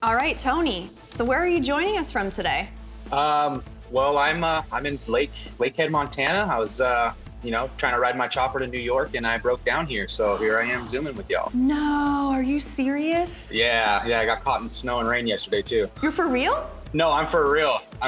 All right, Tony. So where are you joining us from today? Well, I'm in Lakehead, Montana. I was trying to ride my chopper to New York, and I broke down here. So here I am zooming with y'all. No, are you serious? Yeah, I got caught in snow and rain yesterday too. You're for real? No, I'm for real. I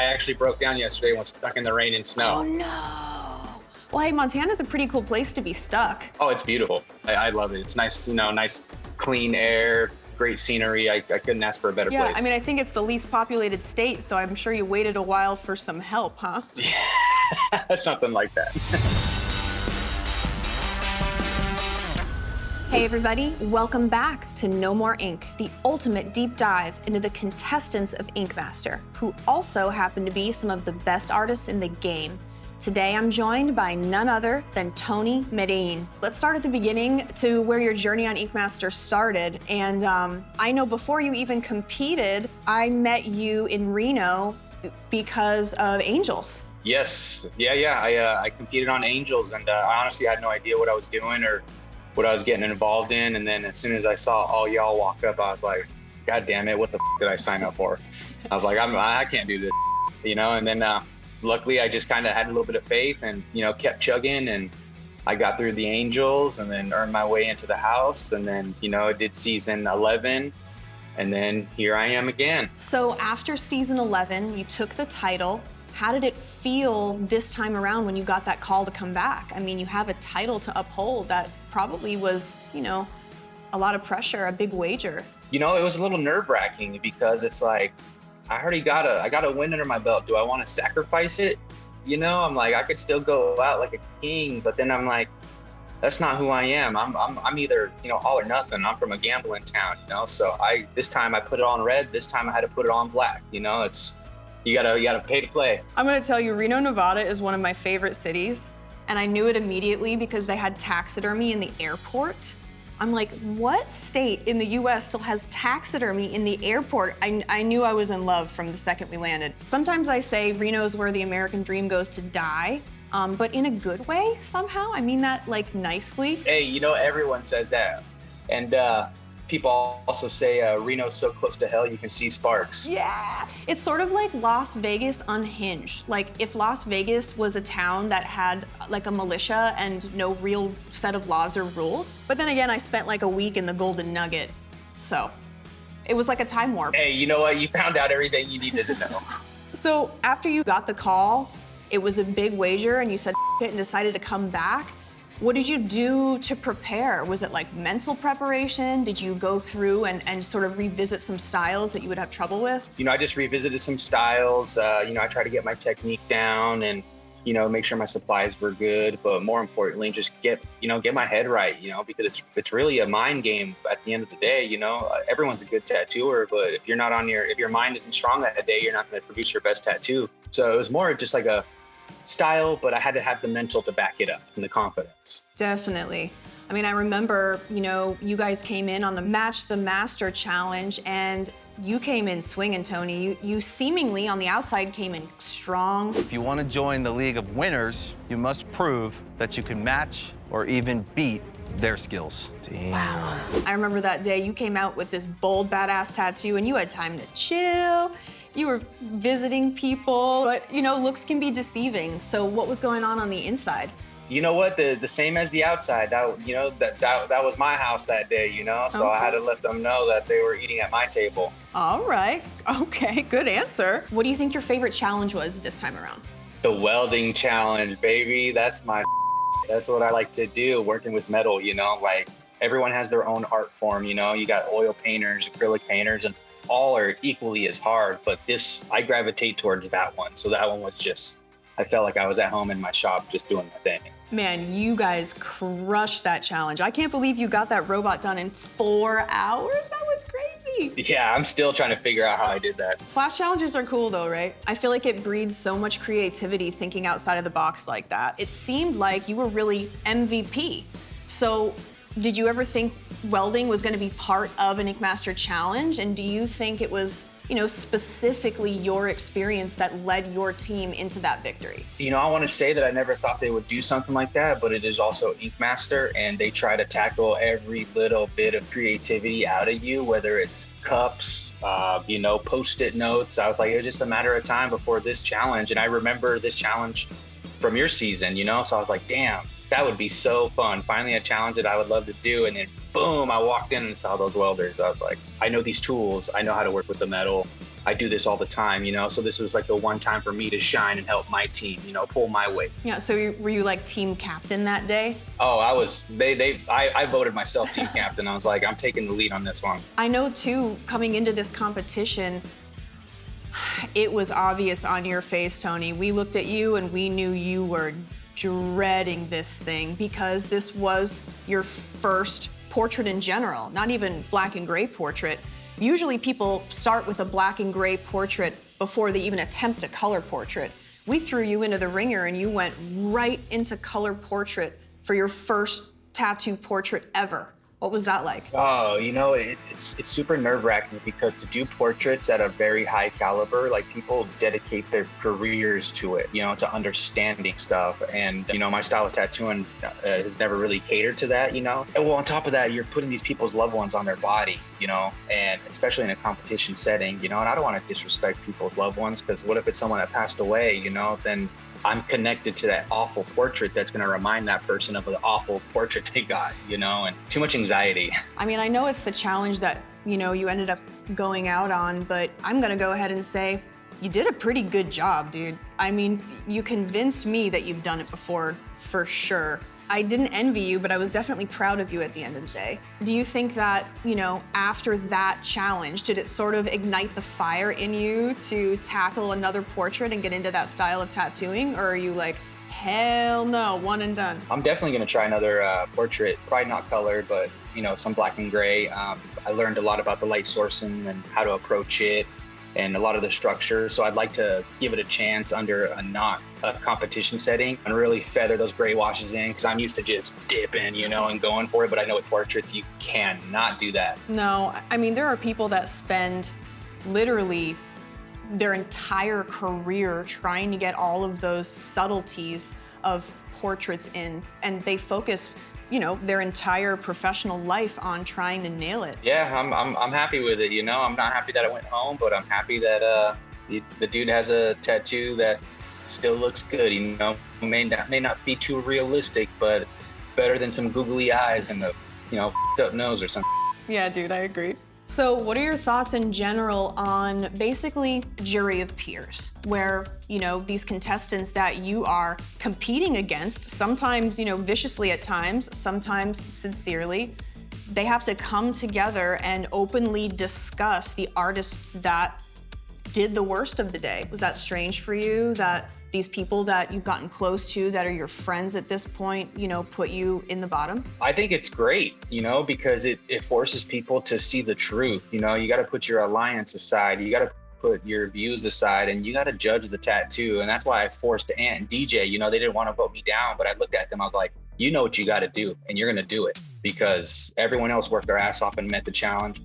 actually broke down yesterday and was stuck in the rain and snow. Oh no. Well, hey, Montana's a pretty cool place to be stuck. Oh, it's beautiful. I love it. It's nice, nice clean air, great scenery. I couldn't ask for a better place. Yeah, I mean, I think it's the least populated state, so I'm sure you waited a while for some help, huh? Yeah, something like that. Hey everybody, welcome back to No More Ink, the ultimate deep dive into the contestants of Ink Master, who also happen to be some of the best artists in the game. Today I'm joined by none other than Tony Medellin. Let's start at the beginning to where your journey on Ink Master started. And I know before you even competed, I met you in Reno because of Angels. Yes, yeah. I competed on Angels, and I honestly had no idea what I was doing or what I was getting involved in. And then as soon as I saw all y'all walk up, I was like, God damn it, what the did I sign up for? I was like, I can't do this, And then luckily I just kind of had a little bit of faith and, kept chugging, and I got through the Angels and then earned my way into the house. And then, I did season 11, and then here I am again. So after season 11, you took the title. How did it feel this time around when you got that call to come back? I mean, you have a title to uphold that probably was, a lot of pressure, a big wager. It was a little nerve-wracking because it's like, I got a win under my belt. Do I want to sacrifice it? I'm like, I could still go out like a king, but then I'm like, that's not who I am. I'm either, all or nothing. I'm from a gambling town, So this time I put it on red. This time I had to put it on black. It's, you gotta pay to play. I'm gonna tell you, Reno, Nevada is one of my favorite cities. And I knew it immediately because they had taxidermy in the airport. I'm like, what state in the US still has taxidermy in the airport? I knew I was in love from the second we landed. Sometimes I say Reno is where the American dream goes to die, but in a good way somehow. I mean that like nicely. Hey, everyone says that. And people also say Reno's so close to hell you can see sparks. Yeah, it's sort of like Las Vegas unhinged. Like if Las Vegas was a town that had like a militia and no real set of laws or rules. But then again, I spent like a week in the Golden Nugget, so it was like a time warp. Hey, you know what? You found out everything you needed to know. So after you got the call, it was a big wager and you said it and decided to come back. What did you do to prepare? Was it like mental preparation? Did you go through and sort of revisit some styles that you would have trouble with? I just revisited some styles. I try to get my technique down and, make sure my supplies were good. But more importantly, just get my head right, because it's really a mind game at the end of the day. Everyone's a good tattooer, but if your mind isn't strong that day, you're not going to produce your best tattoo. So it was more just like a style, but I had to have the mental to back it up and the confidence. Definitely. I mean, I remember, you guys came in on the Match the Master challenge and you came in swinging, Tony. You seemingly on the outside came in strong. If you want to join the League of Winners, you must prove that you can match or even beat their skills. Damn. Wow. I remember that day you came out with this bold, badass tattoo and you had time to chill. You were visiting people, but looks can be deceiving. So what was going on the inside? You know what? The same as the outside. That was my house that day. So okay. I had to let them know that they were eating at my table. All right. Okay. Good answer. What do you think your favorite challenge was this time around? The welding challenge, baby. That's what I like to do. Working with metal. Like everyone has their own art form. You got oil painters, acrylic painters, and all are equally as hard, but I gravitate towards that one. So that one was just, I felt like I was at home in my shop just doing my thing. Man, you guys crushed that challenge. I can't believe you got that robot done in 4 hours. That was crazy. Yeah, I'm still trying to figure out how I did that. Flash challenges are cool though, right? I feel like it breeds so much creativity thinking outside of the box like that. It seemed like you were really MVP. So did you ever think welding was going to be part of an Ink Master challenge? And do you think it was specifically your experience that led your team into that victory? I want to say that I never thought they would do something like that, but it is also Ink Master, and they try to tackle every little bit of creativity out of you, whether it's cups, Post-it notes. I was like, it was just a matter of time before this challenge. And I remember this challenge from your season, so I was like, damn, that would be so fun. Finally a challenge that I would love to do. And then boom, I walked in and saw those welders. I was like, I know these tools. I know how to work with the metal. I do this all the time, so this was like the one time for me to shine and help my team, pull my weight. Yeah, so were you like team captain that day? Oh, I was, I voted myself team captain. I was like, I'm taking the lead on this one. I know too, coming into this competition, it was obvious on your face, Tony. We looked at you and we knew you were dreading this thing because this was your first portrait in general, not even black and gray portrait. Usually people start with a black and gray portrait before they even attempt a color portrait. We threw you into the ringer and you went right into color portrait for your first tattoo portrait ever. What was that like? Oh, it's super nerve-wracking because to do portraits at a very high caliber, like people dedicate their careers to it, to understanding stuff. And, my style of tattooing has never really catered to that, And well, on top of that, you're putting these people's loved ones on their body, and especially in a competition setting, and I don't want to disrespect people's loved ones because what if it's someone that passed away, then I'm connected to that awful portrait that's going to remind that person of the awful portrait they got, and too much anxiety. I mean, I know it's the challenge that, you ended up going out on, but I'm going to go ahead and say you did a pretty good job, dude. I mean, you convinced me that you've done it before, for sure. I didn't envy you, but I was definitely proud of you at the end of the day. Do you think that, after that challenge, did it sort of ignite the fire in you to tackle another portrait and get into that style of tattooing? Or are you like, hell no, one and done? I'm definitely gonna try another portrait, probably not color, but some black and gray. I learned a lot about the light sourcing and how to approach it and a lot of the structure. So I'd like to give it a chance under not a competition setting and really feather those gray washes in because I'm used to just dipping, and going for it. But I know with portraits, you cannot do that. No, I mean, there are people that spend literally their entire career trying to get all of those subtleties of portraits in, and they focus their entire professional life on trying to nail it. Yeah, I'm happy with it. I'm not happy that I went home, but I'm happy that the dude has a tattoo that still looks good. May not be too realistic, but better than some googly eyes and a up nose or something. Yeah, dude, I agree. So what are your thoughts in general on basically jury of peers, where, these contestants that you are competing against, sometimes, viciously at times, sometimes sincerely, they have to come together and openly discuss the artists that did the worst of the day? Was that strange for you that these people that you've gotten close to that are your friends at this point, put you in the bottom? I think it's great, because it forces people to see the truth. You got to put your alliance aside. You got to put your views aside and you got to judge the tattoo. And that's why I forced Ant and DJ, they didn't want to vote me down, but I looked at them. I was like, you know what you got to do and you're going to do it because everyone else worked their ass off and met the challenge.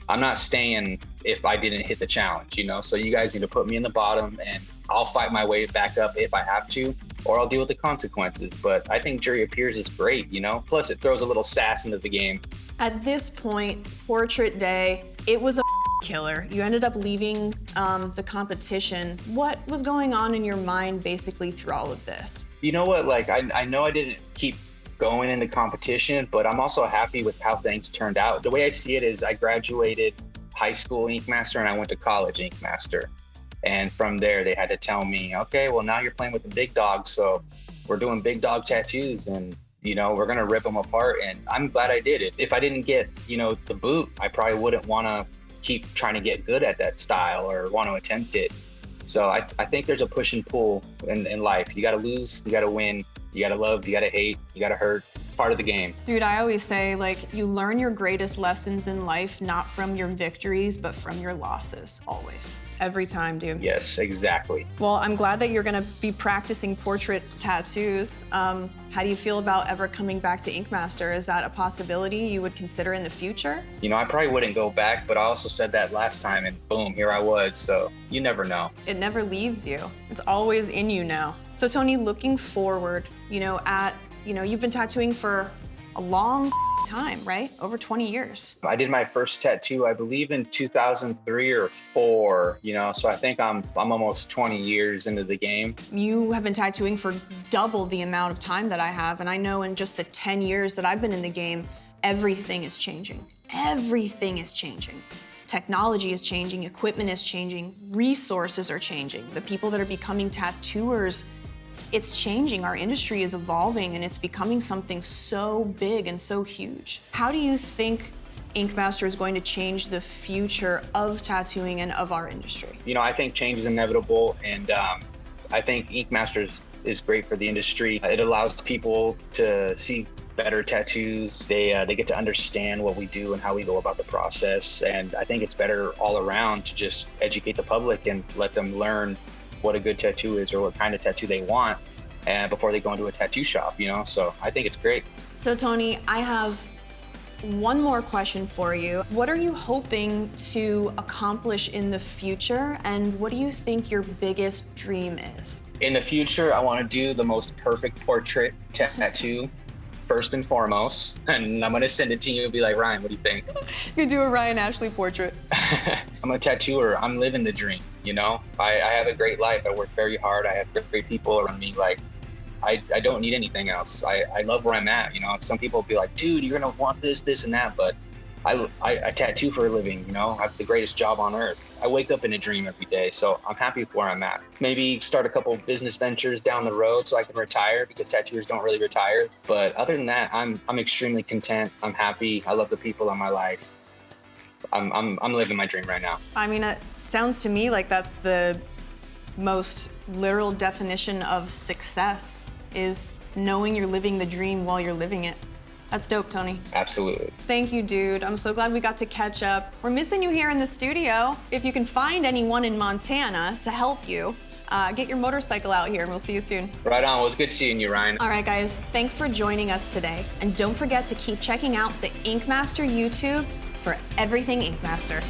I'm not staying if I didn't hit the challenge, so you guys need to put me in the bottom and I'll fight my way back up if I have to, or I'll deal with the consequences. But I think jury of peers is great, plus it throws a little sass into the game. At this point, portrait day, it was a killer. You ended up leaving the competition. What was going on in your mind basically through all of this? You know what, I know I didn't keep going into competition, but I'm also happy with how things turned out. The way I see it is I graduated high school Ink Master and I went to college Ink Master. And from there, they had to tell me, okay, well, now you're playing with the big dogs. So we're doing big dog tattoos and, we're going to rip them apart. And I'm glad I did it. If I didn't get, the boot, I probably wouldn't want to keep trying to get good at that style or want to attempt it. So I think there's a push and pull in life. You got to lose, you got to win, you got to love, you got to hate, you got to hurt. It's part of the game. Dude, I always say, like, you learn your greatest lessons in life not from your victories, but from your losses, always. Every time, dude. Yes, exactly. Well, I'm glad that you're gonna be practicing portrait tattoos. How do you feel about ever coming back to Ink Master? Is that a possibility you would consider in the future? You know, I probably wouldn't go back, but I also said that last time and boom, here I was. So you never know. It never leaves you. It's always in you now. So Tony, looking forward, you've been tattooing for a long time, right? Over 20 years. I did my first tattoo, I believe in 2003 or 4, so I think I'm almost 20 years into the game. You have been tattooing for double the amount of time that I have, and I know in just the 10 years that I've been in the game, everything is changing. Everything is changing. Technology is changing, equipment is changing, resources are changing. The people that are becoming tattooers, it's changing. Our industry is evolving and it's becoming something so big and so huge. How do you think Ink Master is going to change the future of tattooing and of our industry? I think change is inevitable, and I think Ink Master is great for the industry. It allows people to see better tattoos. They get to understand what we do and how we go about the process. And I think it's better all around to just educate the public and let them learn what a good tattoo is or what kind of tattoo they want before they go into a tattoo shop, So I think it's great. So Tony, I have one more question for you. What are you hoping to accomplish in the future, and what do you think your biggest dream is? In the future, I want to do the most perfect portrait tattoo first and foremost, and I'm gonna send it to you and be like, Ryan, what do you think? You do a Ryan Ashley portrait. I'm a tattooer. I'm living the dream, I have a great life. I work very hard. I have great people around me. Like, I don't need anything else. I love where I'm at, Some people will be like, dude, you're gonna want this, and that, but I tattoo for a living, I have the greatest job on earth. I wake up in a dream every day, so I'm happy with where I'm at. Maybe start a couple business ventures down the road so I can retire, because tattooers don't really retire. But other than that, I'm extremely content. I'm happy. I love the people in my life. I'm living my dream right now. I mean, it sounds to me like that's the most literal definition of success, is knowing you're living the dream while you're living it. That's dope, Tony. Absolutely. Thank you, dude. I'm so glad we got to catch up. We're missing you here in the studio. If you can find anyone in Montana to help you, get your motorcycle out here and we'll see you soon. Right on. It was good seeing you, Ryan. All right, guys. Thanks for joining us today. And don't forget to keep checking out the Ink Master YouTube for everything Ink Master.